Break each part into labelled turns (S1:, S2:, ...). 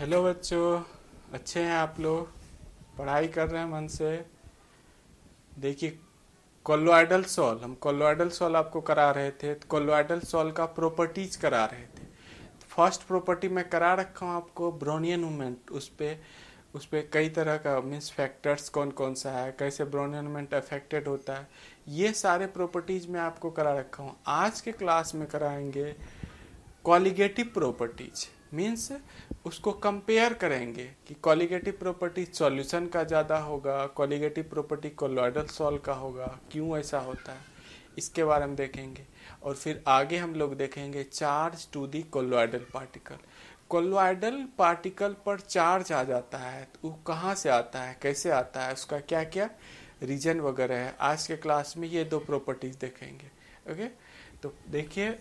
S1: Hello बच्चों, अच्छे हैं आप लोग? पढ़ाई कर रहे हैं मन से? देखिए, कोलोइडल सॉल, हम कोलोइडल सॉल आपको करा रहे थे, तो कोलोइडल सॉल का प्रॉपर्टीज करा रहे थे। फर्स्ट प्रॉपर्टी मैं करा रखा हूँ आपको, ब्रोनियन मूवमेंट। उस पे कई तरह का मीन्स फैक्टर्स कौन कौन सा है, कैसे ब्रोनियन मूवमेंट अफेक्टेड होता है, ये सारे प्रॉपर्टीज मैं आपको करा रखा हूँ। आज के क्लास में कराएंगे कॉलिगेटिव प्रॉपर्टीज, मीन्स उसको कंपेयर करेंगे कि कॉलिगेटिव प्रॉपर्टी सॉल्यूशन का ज़्यादा होगा, कॉलिगेटिव प्रॉपर्टी कोलोइडल सॉल्व का होगा, क्यों ऐसा होता है, इसके बारे में देखेंगे। और फिर आगे हम लोग देखेंगे charge to the colloidal particle. Colloidal particle पर चार्ज आ जाता है तो वो कहाँ से आता है, कैसे आता है, उसका क्या क्या रीजन वगैरह है। आज के क्लास में ये दो प्रॉपर्टीज देखेंगे। ओके, तो देखिए,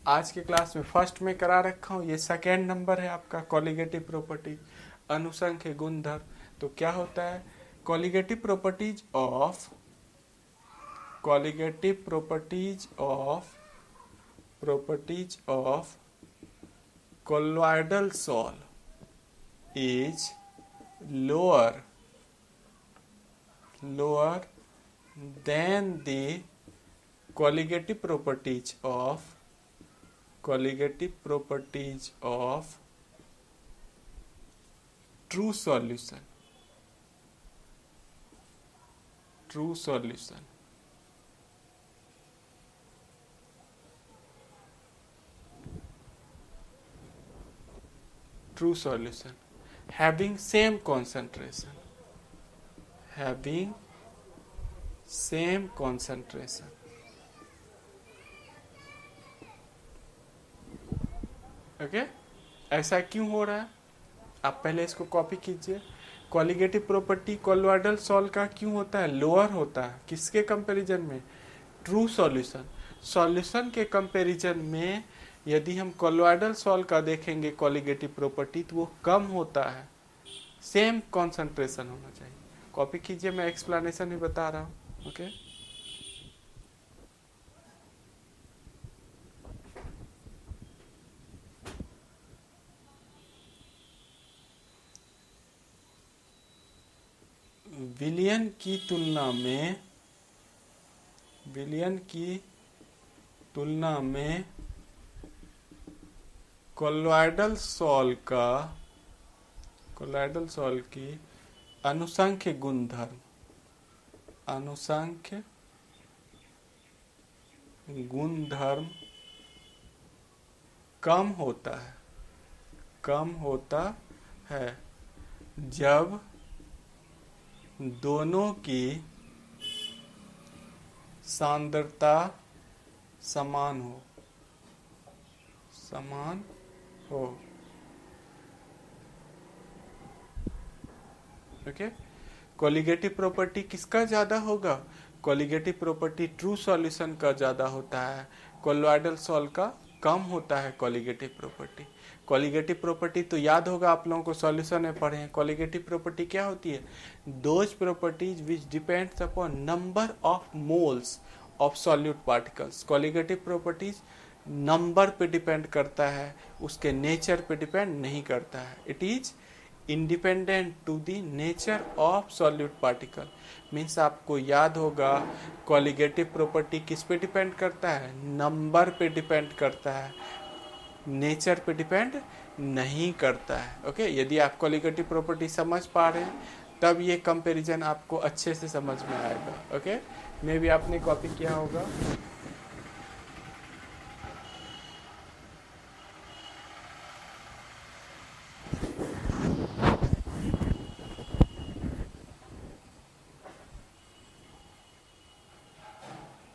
S1: आज के क्लास में फर्स्ट में करा रखा हूँ, ये सेकेंड नंबर है आपका कॉलिगेटिव प्रॉपर्टी, अनुसंख्य गुणधर्म। तो क्या होता है, colligative properties of colligative properties of colloidal sol is lower than the colligative properties of true solution true solution having same concentration okay. ऐसा क्यों हो रहा है, आप पहले इसको कॉपी कीजिए। कॉलिगेटिव प्रॉपर्टी कोलोइडल सॉल्व का क्यों होता है, लोअर होता है, किसके कंपैरिजन में, ट्रू सॉल्यूशन के कंपैरिजन में। यदि हम कोलोइडल सॉल्व का देखेंगे कॉलिगेटिव प्रॉपर्टी, तो वो कम होता है, सेम कॉन्सेंट्रेशन होना चाहिए। कॉपी कीजिए, मैं एक्सप्लेनेशन भी बता रहा हूँ। ओके, विलियन की तुलना में कोलोइडल सॉल्व की अनुसंख्य गुणधर्म कम होता है जब दोनों की सांद्रता समान हो। ओके, कॉलिगेटिव प्रॉपर्टी किसका ज्यादा होगा, कॉलिगेटिव प्रॉपर्टी ट्रू सॉल्यूशन का ज्यादा होता है, कोलोइडल सॉल्व का कम होता है कॉलिगेटिव प्रॉपर्टी तो याद होगा आप लोगों को, सॉल्यूशन में पढ़े हैं। कॉलिगेटिव प्रॉपर्टी क्या होती है, those properties which depends upon number of moles of solute particles. Colligative properties number पे डिपेंड करता है, उसके नेचर पे डिपेंड नहीं करता है। It is independent to the nature of solute particle. Means आपको याद होगा, कॉलिगेटिव प्रॉपर्टी किस पे डिपेंड करता है, नंबर पे डिपेंड करता है, नेचर पे डिपेंड नहीं करता है। ओके, यदि आप कॉलिगेटिव प्रॉपर्टी समझ पा रहे हैं, तब ये कंपैरिजन आपको अच्छे से समझ में आएगा। ओके, मे भी आपने कॉपी किया होगा।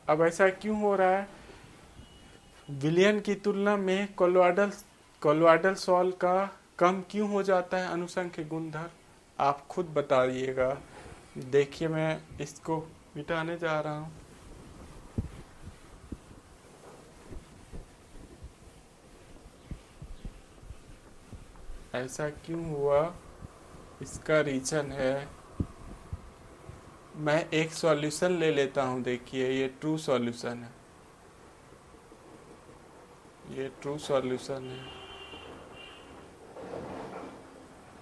S1: अब ऐसा क्यों हो रहा है, विलियन की तुलना में कोलोइडल सॉल्व का कम क्यों हो जाता है अनुसंख्य गुणधर्म, आप खुद बताइएगा। देखिए, मैं इसको मिटाने जा रहा हूँ। ऐसा क्यों हुआ, इसका रीजन है, मैं एक सॉल्यूशन ले लेता हूँ। देखिए, ये ट्रू सॉल्यूशन है, ये ट्रू सॉल्यूशन है।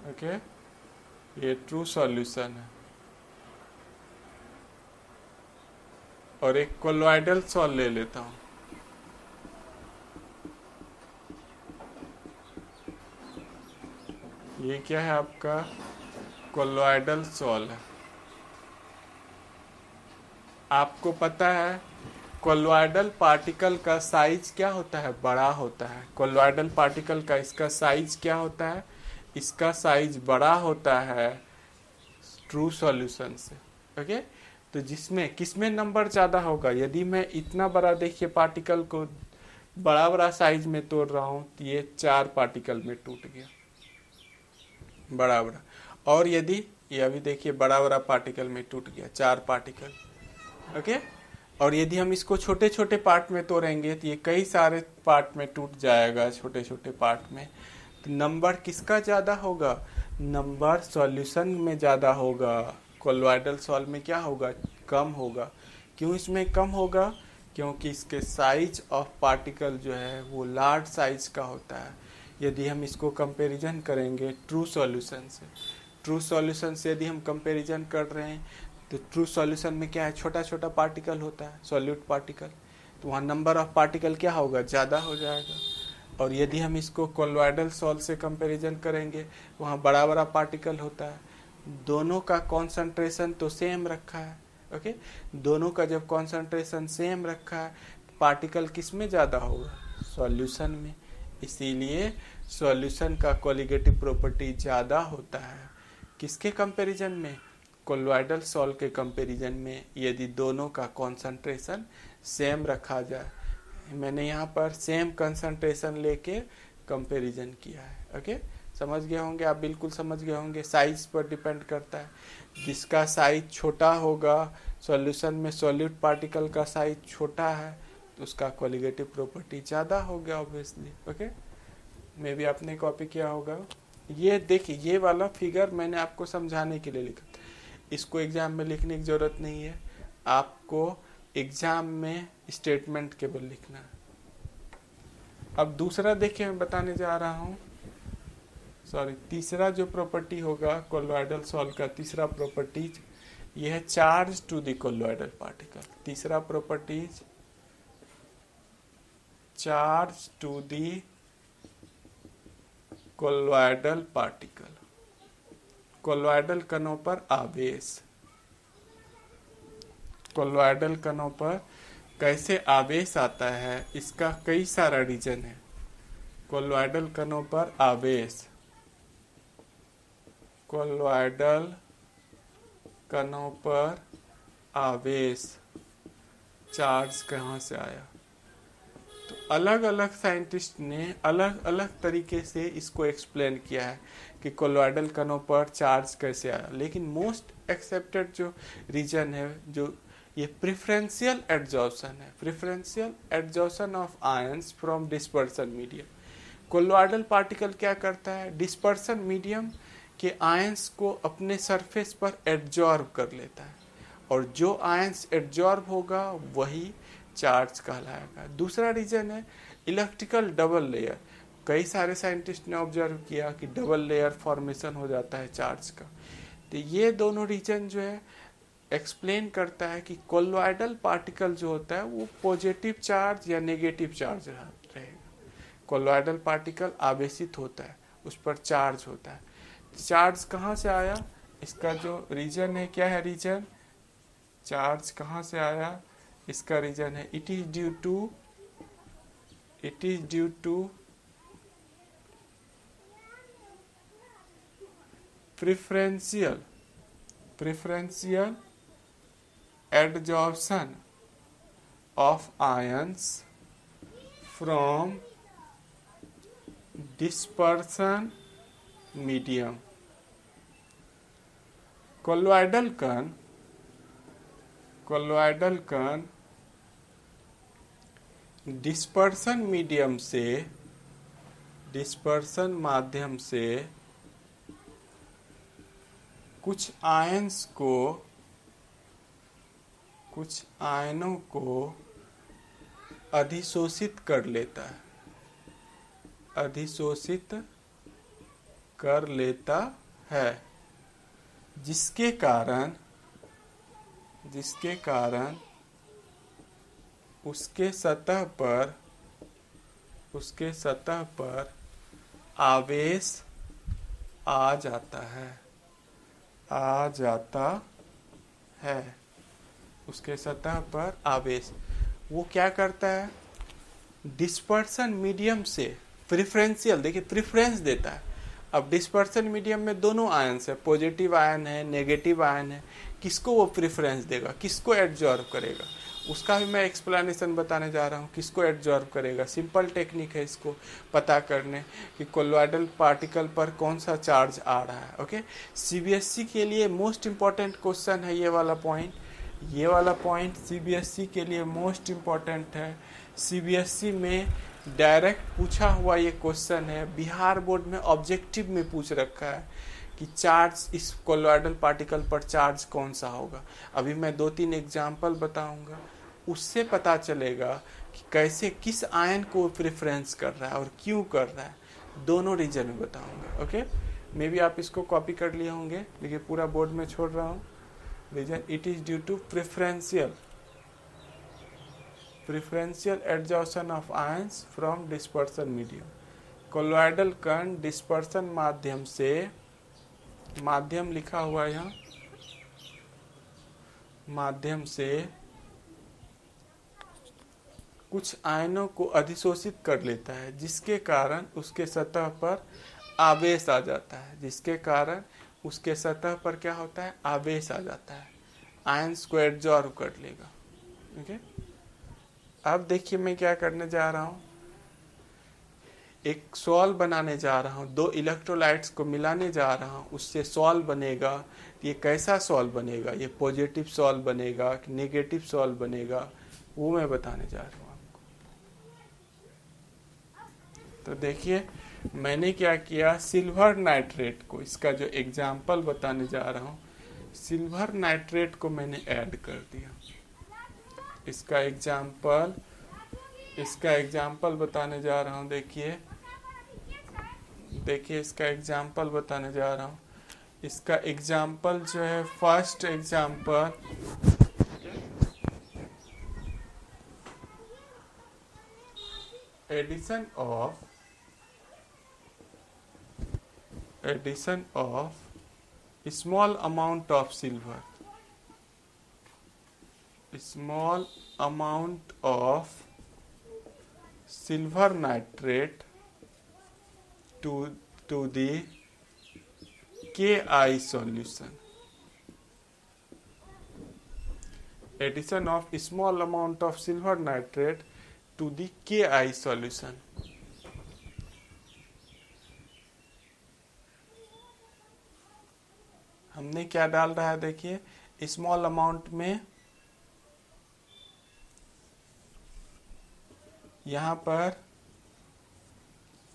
S1: ओके, ये ट्रू सॉल्यूशन है। और एक कोलोइडल सॉल्व ले लेता हूँ। ये क्या है आपका? कोलोइडल सॉल्व है। आपको पता है कोलोइडल पार्टिकल का साइज क्या होता है? बड़ा होता है। कोलोइडल पार्टिकल का इसका साइज क्या होता है? इसका साइज बड़ा होता है ट्रू सॉल्यूशन से। ओके, तो जिसमें किसमें नंबर ज़्यादा होगा? यदि मैं इतना बड़ा, देखिए, पार्टिकल को बड़ा बड़ा साइज में तोड़ रहा हूँ तो ये 4 पार्टिकल में टूट गया, बड़ा बड़ा। और यदि ये अभी देखिए बड़ा बड़ा पार्टिकल में टूट गया, 4 पार्टिकल। ओके, और यदि हम इसको छोटे छोटे पार्ट में तोड़ेंगे तो ये कई सारे पार्ट में टूट जाएगा, छोटे छोटे पार्ट में। तो नंबर किसका ज़्यादा होगा? नंबर सॉल्यूशन में ज़्यादा होगा। कोलोइडल सॉल्व में क्या होगा? कम होगा। क्यों इसमें कम होगा? क्योंकि इसके साइज ऑफ पार्टिकल जो है वो लार्ज साइज का होता है। यदि हम इसको कंपैरिजन करेंगे ट्रू सॉल्यूशन से, ट्रू सॉल्यूशन से यदि हम कंपैरिजन कर रहे हैं तो ट्रू सॉल्यूशन में क्या है? छोटा छोटा पार्टिकल होता है, सॉल्यूट पार्टिकल, तो वहाँ नंबर ऑफ पार्टिकल क्या होगा? ज़्यादा हो जाएगा। और यदि हम इसको कोलोइडल सॉल्व से कंपैरिजन करेंगे, वहाँ बड़ा बड़ा पार्टिकल होता है। दोनों का कॉन्सेंट्रेशन तो सेम रखा है। ओके, दोनों का जब कॉन्सेंट्रेशन सेम रखा है, पार्टिकल किस में ज़्यादा होगा? सॉल्यूशन में। इसीलिए सॉल्यूशन का कोलिगेटिव प्रॉपर्टी ज़्यादा होता है। किसके कंपैरिजन में? कोलोइडल सॉल्व के कंपैरिजन में, यदि दोनों का कॉन्सेंट्रेशन सेम रखा जाए। मैंने यहाँ पर सेम कंसंट्रेशन लेके कंपैरिजन किया है। ओके, समझ गए होंगे आप, बिल्कुल समझ गए होंगे। साइज पर डिपेंड करता है। जिसका साइज छोटा होगा, सॉल्यूशन में सॉल्यूट पार्टिकल का साइज छोटा है, तो उसका कोलिगेटिव प्रॉपर्टी ज़्यादा हो गया ऑब्वियसली। ओके, मे भी आपने कॉपी किया होगा। ये देखिए, ये वाला फिगर मैंने आपको समझाने के लिए लिखा, इसको एग्जाम में लिखने की जरूरत नहीं है। आपको एग्जाम में स्टेटमेंट केवल लिखना है। अब दूसरा देखिए, मैं बताने जा रहा हूँ, सॉरी, तीसरा जो प्रॉपर्टी होगा कोलोइडल सॉल्व का, तीसरा प्रॉपर्टीज ये है charge to the colloidal particle. तीसरा properties charge to the colloidal particle. Colloidal कणों पर आवेश। कोलोइडल कणों पर कैसे आवेश आता है, इसका कई सारा रीजन है। कोलोइडल कणों पर आवेश, कोलोइडल कणों पर आवेश, चार्ज कहाँ से आया? तो अलग अलग साइंटिस्ट ने अलग अलग तरीके से इसको एक्सप्लेन किया है कि कोलोइडल कणों पर चार्ज कैसे आया। लेकिन मोस्ट एक्सेप्टेड जो रीजन है, जो ये प्रेफरेंशियल एडजॉर्प्शन है, preferential adsorption of ions from dispersion medium. Colloidal particle क्या करता है? डिस्पर्सन मीडियम के आयंस को अपने सरफेस पर एडजॉर्ब कर लेता है, और जो आयंस एडजॉर्ब होगा वही चार्ज कहलाएगा। दूसरा रीजन है इलेक्ट्रिकल डबल लेयर। कई सारे साइंटिस्ट ने ऑब्जर्व किया कि डबल लेयर फॉर्मेशन हो जाता है चार्ज का। तो ये दोनों रीजन जो है एक्सप्लेन करता है कि कोलोइडल पार्टिकल जो होता है वो पॉजिटिव चार्ज या नेगेटिव चार्ज रहेगा। कोलोइडल पार्टिकल आवेशित होता है, उस पर चार्ज होता है। चार्ज कहाँ से आया? इसका जो रीजन है, क्या है रीजन? चार्ज कहाँ से आया? इसका रीजन है it is due to preferential adsorption of ions from dispersion medium। कोलोइडल कण डिस्पर्सन माध्यम से कुछ आयनों को अधिशोषित कर लेता है, अधिशोषित कर लेता है, जिसके कारण उसके सतह पर आवेश आ जाता है। उसके सतह पर आवेश वो क्या करता है, डिस्पर्सन मीडियम से प्रेफरेंशियल, देखिए प्रेफरेंस देता है। अब डिस्पर्सन मीडियम में दोनों आयन्स है, पॉजिटिव आयन है, नेगेटिव आयन है, किसको वो प्रेफरेंस देगा, किसको एब्जॉर्ब करेगा, उसका भी मैं एक्सप्लेनेशन बताने जा रहा हूँ। किसको एब्जॉर्ब करेगा, सिंपल टेक्निक है इसको पता करने कि कोलोइडल पार्टिकल पर कौन सा चार्ज आ रहा है। ओके, सीबीएसई के लिए मोस्ट इम्पॉर्टेंट क्वेश्चन है ये वाला पॉइंट सीबीएसई के लिए मोस्ट इम्पॉर्टेंट है। सीबीएसई में डायरेक्ट पूछा हुआ ये क्वेश्चन है, बिहार बोर्ड में ऑब्जेक्टिव में पूछ रखा है कि चार्ज इस कोलोइडल पार्टिकल पर चार्ज कौन सा होगा। अभी मैं 2-3 एग्जाम्पल बताऊंगा, उससे पता चलेगा कि कैसे किस आयन को प्रेफरेंस कर रहा है और क्यों कर रहा है, दोनों रीजन में बताऊंगा। ओके, मे बी आप इसको कॉपी कर लिए होंगे, लेकिन पूरा बोर्ड में छोड़ रहा हूँ। Reason, it is due to preferential adsorption of ions from dispersion medium. कोलोइडल कण डिस्पर्सन माध्यम लिखा हुआ है यहाँ, माध्यम से कुछ आयनों को अधिशोषित कर लेता है, जिसके कारण उसके सतह पर आवेश आ जाता है। जिसके कारण उसके सतह पर क्या होता है, आवेश आ जाता है, आयंस को एब्जॉर्ब कर लेगा। ओके, अब देखिए मैं क्या करने जा रहा हूँ, एक सॉल्व बनाने जा रहा हूँ, 2 इलेक्ट्रोलाइट्स को मिलाने जा रहा हूँ, उससे सॉल्व बनेगा। ये कैसा सॉल्व बनेगा, ये पॉजिटिव सॉल्व बनेगा कि नेगेटिव सॉल्व बनेगा, वो मैं बताने जा रहा हूँ आपको। तो देखिए मैंने क्या किया, सिल्वर नाइट्रेट को, इसका जो एग्जाम्पल बताने जा रहा हूँ, सिल्वर नाइट्रेट को मैंने ऐड कर दिया। इसका एग्जाम्पल बताने जा रहा हूँ। देखिए इसका एग्जाम्पल बताने जा रहा हूँ। इसका एग्जाम्पल जो है, first example addition of small amount of silver nitrate to the Ki solution. Addition of small amount of silver nitrate to the Ki solution. हमने क्या डाल रहा है, देखिए स्मॉल अमाउंट में, यहाँ पर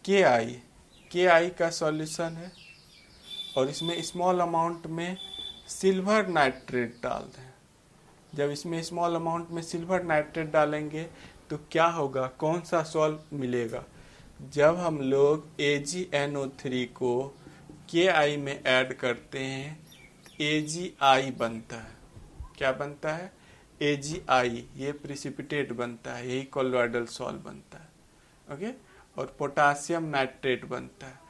S1: Ki का सॉल्यूशन है, और इसमें स्मॉल अमाउंट में सिल्वर नाइट्रेट डाल दें। जब इसमें स्मॉल अमाउंट में सिल्वर नाइट्रेट डालेंगे तो क्या होगा, कौन सा सॉल्व मिलेगा, जब हम लोग AgNO3 को Ki में ऐड करते हैं, AgI बनता है। क्या बनता है, AgI, ये प्रिसिपिटेट बनता है, यही कोलोइडल सॉल्व बनता है। ओके, और पोटासियम नाइट्रेट बनता है।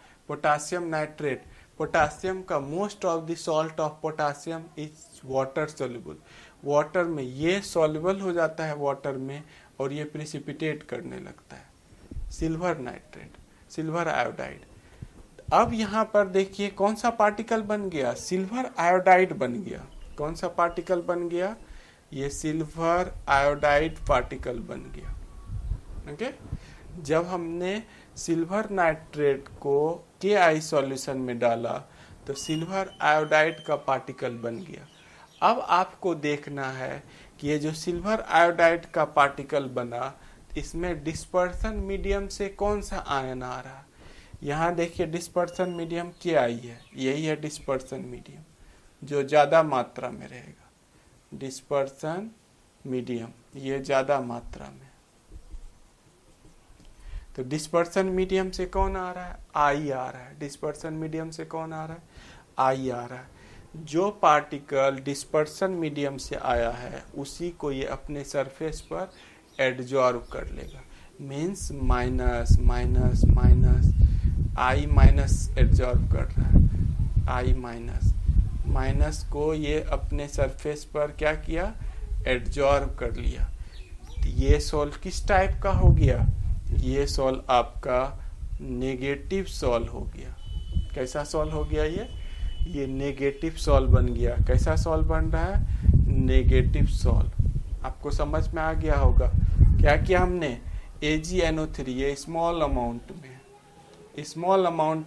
S1: पोटासियम का most of the salt of potassium is water soluble. Water में ये सॉल्युबल हो जाता है वाटर में, और ये प्रिसिपिटेट करने लगता है, सिल्वर नाइट्रेट, सिल्वर आयोडाइड। अब यहाँ पर देखिए कौन सा पार्टिकल बन गया, सिल्वर आयोडाइड बन गया। कौन सा पार्टिकल बन गया, ये सिल्वर आयोडाइड पार्टिकल बन गया। ओके, जब हमने सिल्वर नाइट्रेट को Ki सॉल्यूशन में डाला तो सिल्वर आयोडाइड का पार्टिकल बन गया। अब आपको देखना है कि ये जो सिल्वर आयोडाइड का पार्टिकल बना, इसमें डिस्पर्सन मीडियम से कौन सा आयन आ रहा है। यहाँ देखिए डिस्पर्सन मीडियम Ki है, यही है डिस्पर्सन मीडियम जो ज़्यादा मात्रा में रहेगा। डिस्पर्सन मीडियम ये ज़्यादा मात्रा में, तो डिस्पर्सन मीडियम से कौन आ रहा है, आई आ रहा है। डिस्पर्सन मीडियम से कौन आ रहा है, आई आ रहा है। जो पार्टिकल डिस्पर्सन मीडियम से आया है उसी को ये अपने सरफेस पर एडजॉर्ब कर लेगा। मीन्स माइनस माइनस माइनस, आई माइनस एडजॉर्ब कर रहा है, आई माइनस माइनस को ये अपने सरफेस पर क्या किया, एडजॉर्ब कर लिया। ये सोल किस टाइप का हो गया, ये सोल आपका नेगेटिव सोल हो गया। कैसा सोल हो गया ये नेगेटिव सोल बन गया। कैसा सोल बन रहा है, नेगेटिव सोल। आपको समझ में आ गया होगा। क्या किया हमने, AgNO3 ये स्मॉल अमाउंट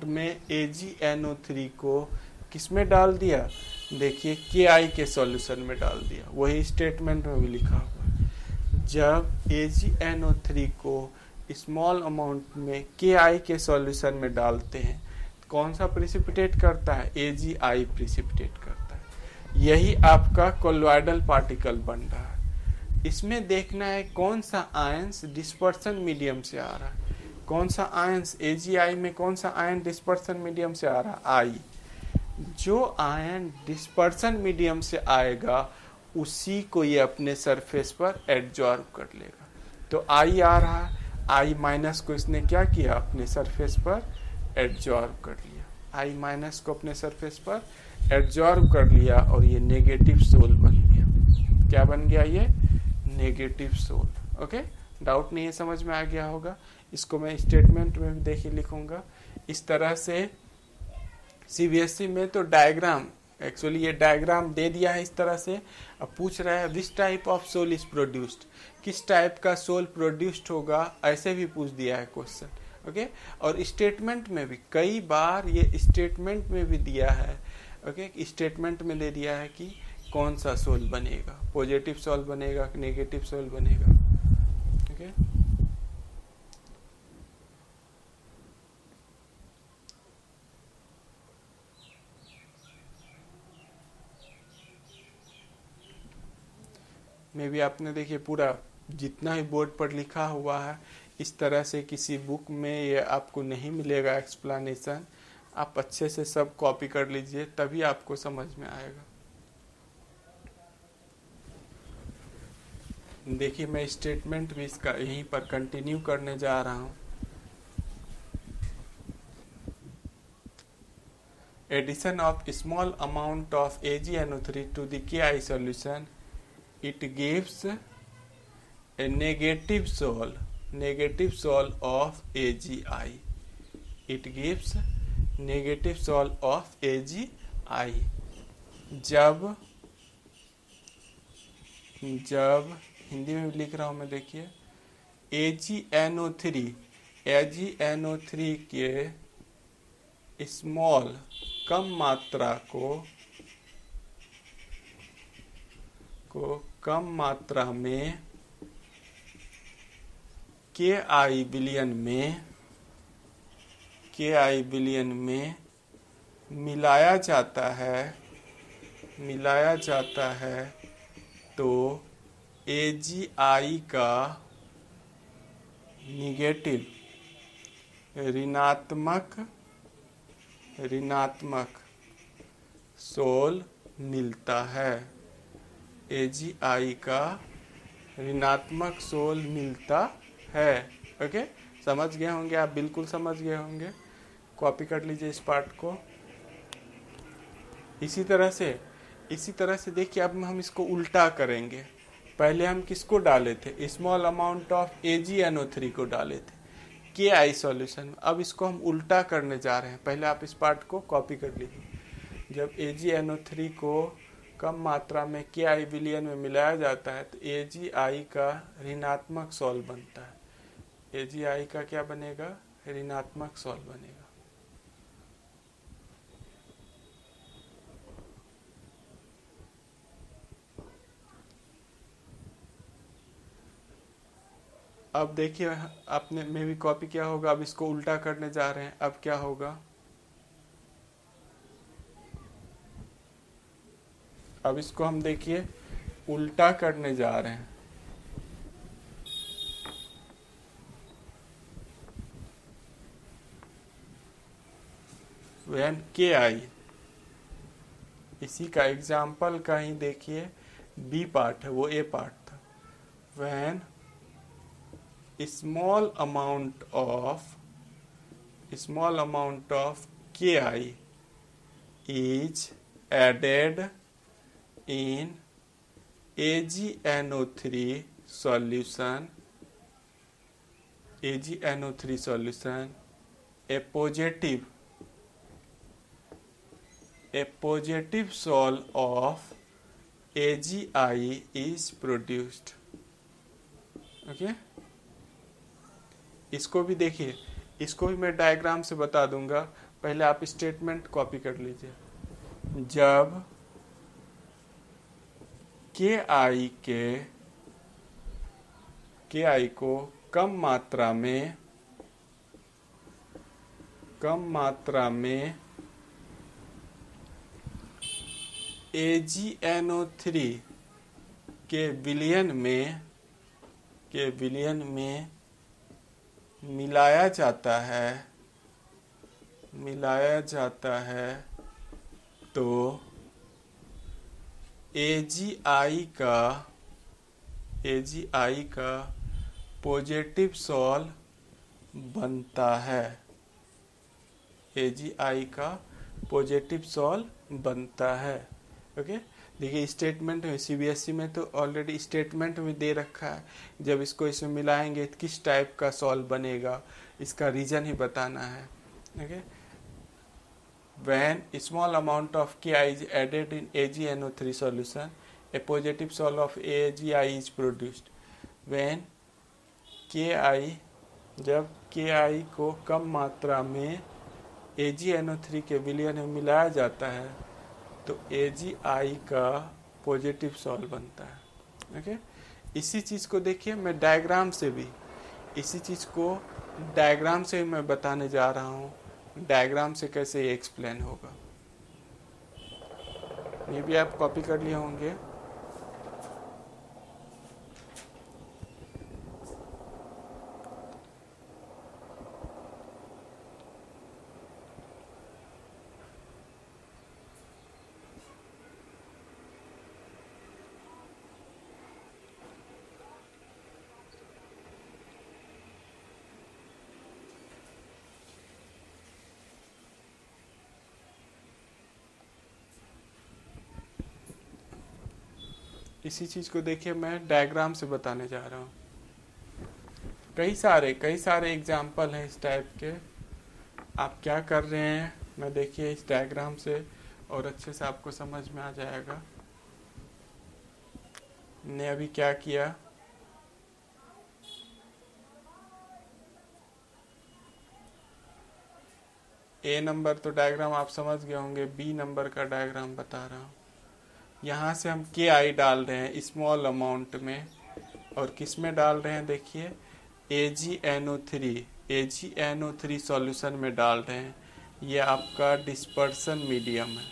S1: में AgNO3 को किसमें डाल दिया, देखिए Ki के सॉल्यूशन में डाल दिया। वही स्टेटमेंट में भी लिखा हुआ है। जब AgNO3 को स्मॉल अमाउंट में Ki के सॉल्यूशन में डालते हैं, कौन सा प्रिसिपिटेट करता है, AgI प्रिसिपिटेट करता है। यही आपका कोलोइडल पार्टिकल बन रहा है। इसमें देखना है कौन सा आयंस डिस्पर्सन मीडियम से आ रहा है, कौन सा आयंस AgI में, कौन सा आयन डिस्पर्सन मीडियम से आ रहा है, आई। जो आयन डिस्पर्सन मीडियम से आएगा उसी को ये अपने सरफेस पर एडजॉर्ब कर लेगा। तो आई आ रहा है, आई माइनस को इसने क्या किया, अपने सरफेस पर एडजॉर्ब कर लिया। आई माइनस को अपने सरफेस पर एडजॉर्ब कर लिया और ये नेगेटिव सोल बन गया। क्या बन गया, ये नेगेटिव सोल। ओके, डाउट नहीं है, समझ में आ गया होगा। इसको मैं स्टेटमेंट में भी देखिए लिखूंगा इस तरह से। CBSE में तो डायग्राम, एक्चुअली ये डायग्राम दे दिया है इस तरह से। अब पूछ रहा है which type of sol is produced, किस टाइप का सोल प्रोड्यूस्ड होगा, ऐसे भी पूछ दिया है क्वेश्चन। ओके, और स्टेटमेंट में भी कई बार ये स्टेटमेंट में भी दिया है। ओके, स्टेटमेंट में दे दिया है कि कौन सा सोल बनेगा, पॉजिटिव सोल बनेगा कि नेगेटिव सोल बनेगा। ओके, में भी आपने देखिए पूरा जितना भी बोर्ड पर लिखा हुआ है इस तरह से किसी बुक में ये आपको नहीं मिलेगा एक्सप्लेनेशन। आप अच्छे से सब कॉपी कर लीजिए तभी आपको समझ में आएगा। देखिए मैं स्टेटमेंट भी इसका यहीं पर कंटिन्यू करने जा रहा हूँ। Addition of small amount of AgNO3 to the Ki solution, it gives a negative soul of AgI. It gives negative soul of AgI. जब हिंदी में भी लिख रहा हूँ मैं, देखिए AgNO3 के स्मॉल कम मात्रा को कम मात्रा में Ki बिलियन में मिलाया जाता है तो AgI का निगेटिव ऋणात्मक सोल मिलता है। AgI का ऋणात्मक सोल मिलता है। ओके, समझ गए होंगे आप, बिल्कुल समझ गए होंगे। कॉपी कर लीजिए इस पार्ट को। इसी तरह से देखिए अब हम इसको उल्टा करेंगे। पहले हम किसको डाले थे, स्मॉल अमाउंट ऑफ AgNO3 को डाले थे Ki सॉल्यूशन। अब इसको हम उल्टा करने जा रहे हैं। पहले आप इस पार्ट को कॉपी कर लीजिए। जब AgNO3 को कम मात्रा में Ki बिलियन में मिलाया जाता है तो AgI का ऋणात्मक सोल बनता है। AgI का क्या बनेगा, ऋणात्मक सोल बनेगा। अब देखिए आपने में भी कॉपी किया होगा। अब इसको उल्टा करने जा रहे हैं। अब क्या होगा, अब इसको हम देखिए उल्टा करने जा रहे हैं। व्हेन के आई, इसी का एग्जाम्पल का ही देखिए, बी पार्ट है, वो ए पार्ट था। When small amount of K I is added in AgNO3 solution, a positive sol of AgI is produced। Okay, इसको भी देखिए, इसको भी मैं डायग्राम से बता दूंगा, पहले आप स्टेटमेंट कॉपी कर लीजिए। जब के आई को कम मात्रा में AgNO3 के विलयन में मिलाया जाता है तो AgI का पॉजिटिव सॉल बनता है। AgI का पॉजिटिव सॉल बनता है। ओके, देखिए स्टेटमेंट में, सीबीएसई में तो ऑलरेडी स्टेटमेंट में दे रखा है, जब इसको इसमें मिलाएंगे तो किस टाइप का सॉल बनेगा, इसका रीजन ही बताना है। Okay, when small amount of Ki is added in AgNO3 solution, a positive sol of AgI is produced। when जब Ki को कम मात्रा में AgNO3 के विलयन में मिलाया जाता है तो AgI का पॉजिटिव सॉल बनता है। ओके, इसी चीज़ को देखिए, मैं डायग्राम से भी मैं बताने जा रहा हूँ, डायग्राम से कैसे ये एक्सप्लेन होगा। ये भी आप कॉपी कर लिए होंगे। इसी चीज को देखिए, मैं डायग्राम से बताने जा रहा हूँ। कई सारे एग्जाम्पल हैं इस टाइप के। आप क्या कर रहे हैं, मैं देखिए इस डायग्राम से और अच्छे से आपको समझ में आ जाएगा। ने अभी क्या किया, ए नंबर तो डायग्राम आप समझ गए होंगे, बी नंबर का डायग्राम बता रहा हूँ। यहाँ से हम के आई डाल रहे हैं स्मॉल अमाउंट में, और किस में डाल रहे हैं, देखिए AgNO3 सॉल्यूशन में डाल रहे हैं। ये आपका डिस्पर्सन मीडियम है,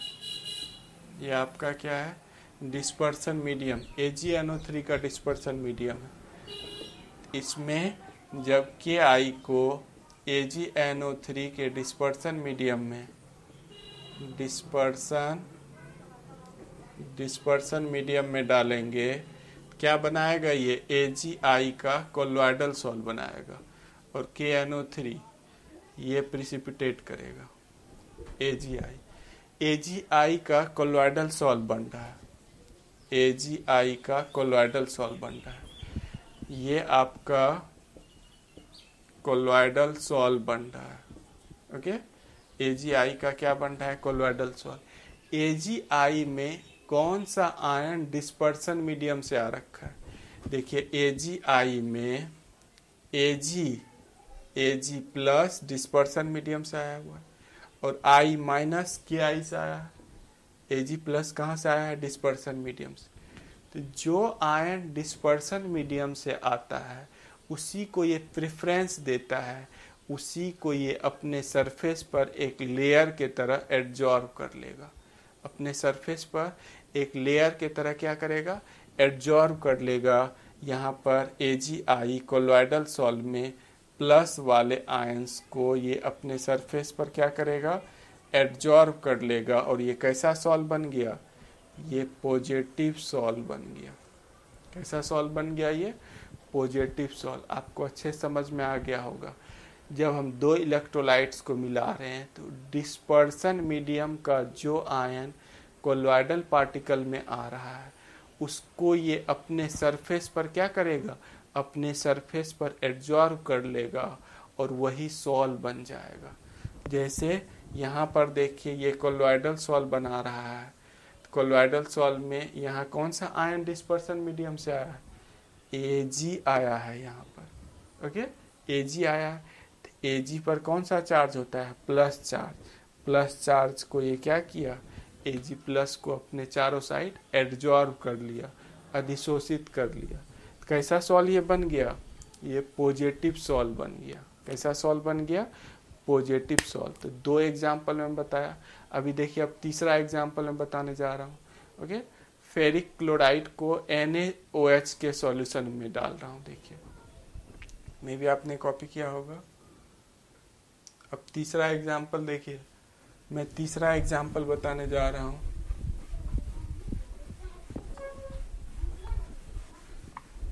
S1: ये आपका क्या है, डिस्पर्सन मीडियम, AgNO3 का डिस्पर्सन मीडियम है। इसमें जब के आई को AgNO3 के डिस्पर्सन मीडियम में डिस्पर्सन मीडियम में डालेंगे, क्या बनाएगा, ये AgI का कोलोइडल सॉल बनाएगा, और KNO3 ये प्रिसिपिटेट करेगा AgI का कोलोइडल सॉल बन रहा है, AgI का कोलोइडल सॉल बन रहा है। ये आपका कोलोइडल सॉल बन रहा है। ओके, AgI का क्या बन रहा है, कोलोइडल सॉल। AgI में कौन सा आयन डिस्पर्सन मीडियम से आ रखा है, देखिए AgI में Ag प्लस डिस्पर्सन मीडियम से आया हुआ है, और I माइनस KI से आया है। Ag प्लस कहाँ से आया है, डिस्पर्सन मीडियम से। तो जो आयन डिस्पर्सन मीडियम से आता है उसी को ये प्रेफरेंस देता है, उसी को ये अपने सरफेस पर एक लेयर के तरह एब्जॉर्ब कर लेगा, अपने सरफेस पर एक लेयर के तरह क्या करेगा, एब्जॉर्ब कर लेगा। यहाँ पर AgI कोलोइडल सॉल्व में प्लस वाले आयंस को ये अपने सरफेस पर क्या करेगा, एब्जॉर्ब कर लेगा और ये कैसा सॉल्व बन गया, ये पॉजिटिव सॉल्व बन गया। कैसा सॉल्व बन गया, ये पॉजिटिव सॉल्व। आपको अच्छे समझ में आ गया होगा। जब हम दो इलेक्ट्रोलाइट्स को मिला रहे हैं तो डिस्पर्सन मीडियम का जो आयन कोलोइडल पार्टिकल में आ रहा है उसको ये अपने सरफेस पर क्या करेगा, अपने सरफेस पर एब्जॉर्ब कर लेगा और वही सॉल्व बन जाएगा। जैसे यहाँ पर देखिए ये कोलोइडल सॉल्व बना रहा है। कोलोइडल सॉल्व में यहाँ कौन सा आयन डिस्पर्सन मीडियम से आया है, Ag आया है यहाँ पर। ओके, Ag आया है तो Ag पर कौन सा चार्ज होता है, प्लस चार्ज। प्लस चार्ज को ये क्या किया, Ag प्लस को अपने चारों साइड एब्जॉर्ब कर लिया, अधिशोषित कर लिया। तो कैसा सॉल्व ये बन गया, ये पॉजिटिव सॉल्व बन गया। कैसा सॉल्व बन गया, पॉजिटिव सॉल्व। तो दो एग्जाम्पल में बताया। अभी देखिए अब तीसरा एग्जाम्पल मैं बताने जा रहा हूँ। ओके, फेरिक क्लोराइड को NaOH के सॉल्यूशन में डाल रहा हूँ। देखिए मे भी आपने कॉपी किया होगा। अब तीसरा एग्जाम्पल देखिए, मैं तीसरा एग्जाम्पल बताने जा रहा हूँ।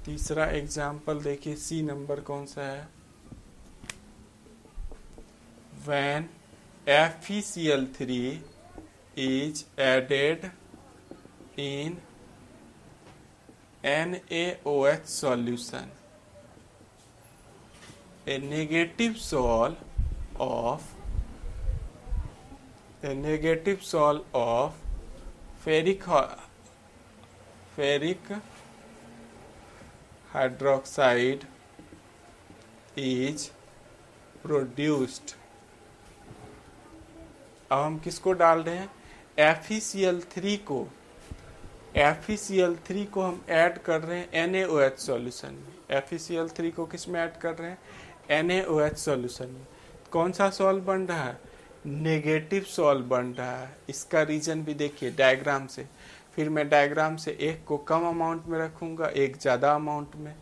S1: तीसरा एग्जाम्पल देखिए, सी नंबर कौन सा है, when FeCl3 is added in NaOH solution, a negative sol of ferric hydroxide is produced। अब हम किसको डाल रहे हैं, FeCl3 को। FeCl3 को हम ऐड कर रहे हैं NaOH सॉल्यूशन में। FeCl3 को किस में ऐड कर रहे हैं, NaOH सॉल्यूशन में। कौन सा सॉल्व बन रहा है, नेगेटिव सॉल्व बन रहा है। इसका रीजन भी देखिए डायग्राम से। फिर मैं डायग्राम से एक को कम अमाउंट में रखूंगा, एक ज़्यादा अमाउंट में।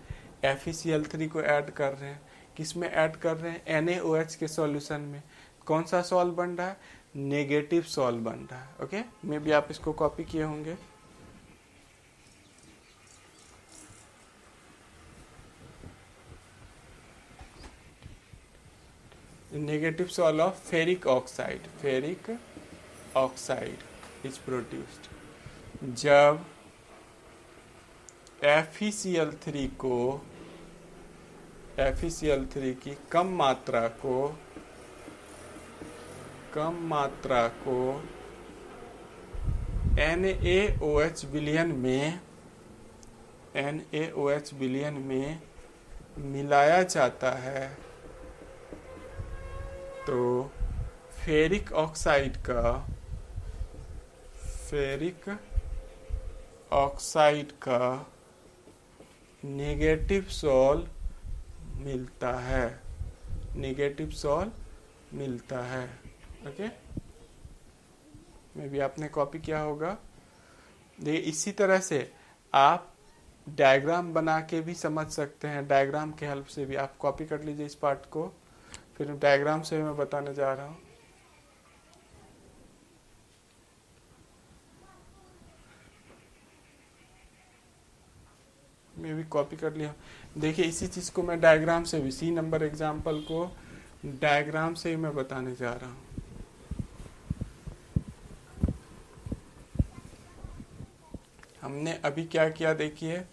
S1: FeCl3 को ऐड कर रहे हैं, किस में ऐड कर रहे हैं, NaOH के सॉल्यूशन में। कौन सा सॉल्व बन रहा है, नेगेटिव सॉल्व बन रहा है। ओके, मे भी आप इसको कॉपी किए होंगे। Negative solve of ferric oxide is produced. जब FeCl3 की कम मात्रा को NaOH विलयन में मिलाया जाता है तो फेरिक ऑक्साइड का नेगेटिव सॉल्व मिलता है। ओके, में भी आपने कॉपी किया होगा। देखिए इसी तरह से आप डायग्राम बना के भी समझ सकते हैं। डायग्राम के हेल्प से भी आप कॉपी कर लीजिए इस पार्ट को, फिर डायग्राम से मैं बताने जा रहा हूँ। मैं भी कॉपी कर लिया। देखिए इसी चीज को मैं डायग्राम से भी, सी नंबर एग्जाम्पल को डायग्राम से ही मैं बताने जा रहा हूँ। हमने अभी क्या किया, देखिए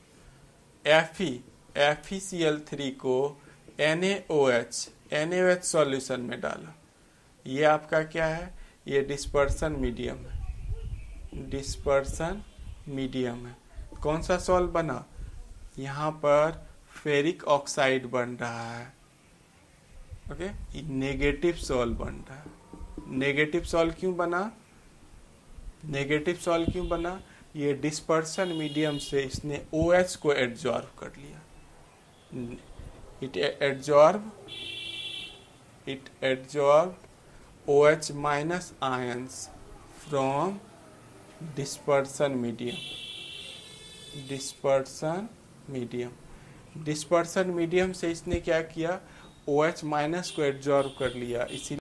S1: FeCl3 को NaOH सॉल्यूशन में डाला। ये आपका क्या है, ये डिस्पर्सन मीडियम है। कौन सा सॉल्व बना, यहाँ पर फेरिक ऑक्साइड बन रहा है। ओके, नेगेटिव सॉल्व बन रहा है। नेगेटिव सॉल्व क्यों बना, ये डिस्पर्सन मीडियम से इसने OH को एब्जॉर्ब कर लिया। it absorbed OH minus ions from dispersion medium से इसने क्या किया, OH माइनस को एब्जॉर्ब कर लिया। इसी